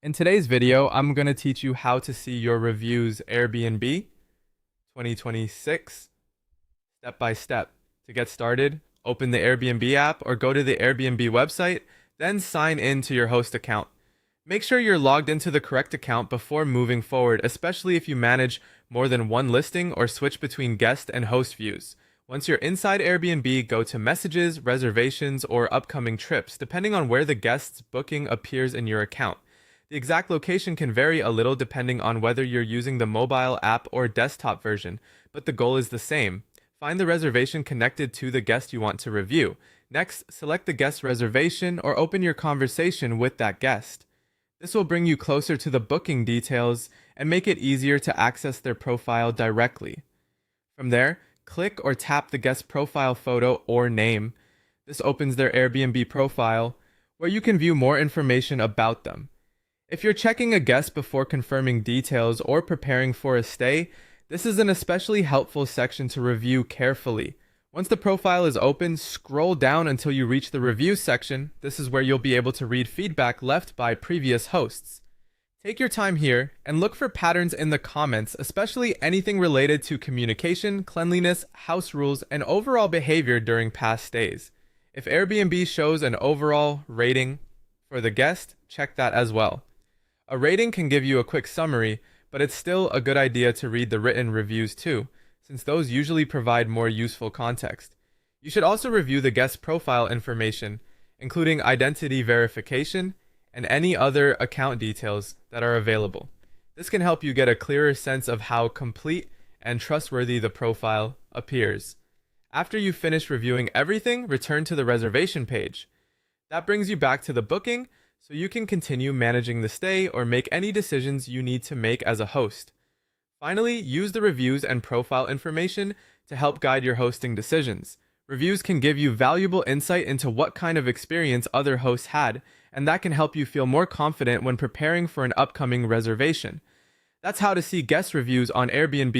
In today's video, I'm going to teach you how to see your reviews Airbnb 2026 step by step. To get started, open the Airbnb app or go to the Airbnb website, then sign in to your host account. Make sure you're logged into the correct account before moving forward, especially if you manage more than one listing or switch between guest and host views. Once you're inside Airbnb, go to Messages, Reservations, or Upcoming Trips, depending on where the guest's booking appears in your account. The exact location can vary a little depending on whether you're using the mobile app or desktop version, but the goal is the same. Find the reservation connected to the guest you want to review. Next, select the guest reservation or open your conversation with that guest. This will bring you closer to the booking details and make it easier to access their profile directly. From there, click or tap the guest profile photo or name. This opens their Airbnb profile, where you can view more information about them. If you're checking a guest before confirming details or preparing for a stay, this is an especially helpful section to review carefully. Once the profile is open, scroll down until you reach the review section. This is where you'll be able to read feedback left by previous hosts. Take your time here and look for patterns in the comments, especially anything related to communication, cleanliness, house rules, and overall behavior during past stays. If Airbnb shows an overall rating for the guest, check that as well. A rating can give you a quick summary, but it's still a good idea to read the written reviews too, since those usually provide more useful context. You should also review the guest profile information, including identity verification and any other account details that are available. This can help you get a clearer sense of how complete and trustworthy the profile appears. After you finish reviewing everything, return to the reservation page. That brings you back to the booking, so you can continue managing the stay or make any decisions you need to make as a host. Finally, use the reviews and profile information to help guide your hosting decisions. Reviews can give you valuable insight into what kind of experience other hosts had, and that can help you feel more confident when preparing for an upcoming reservation. That's how to see guest reviews on Airbnb.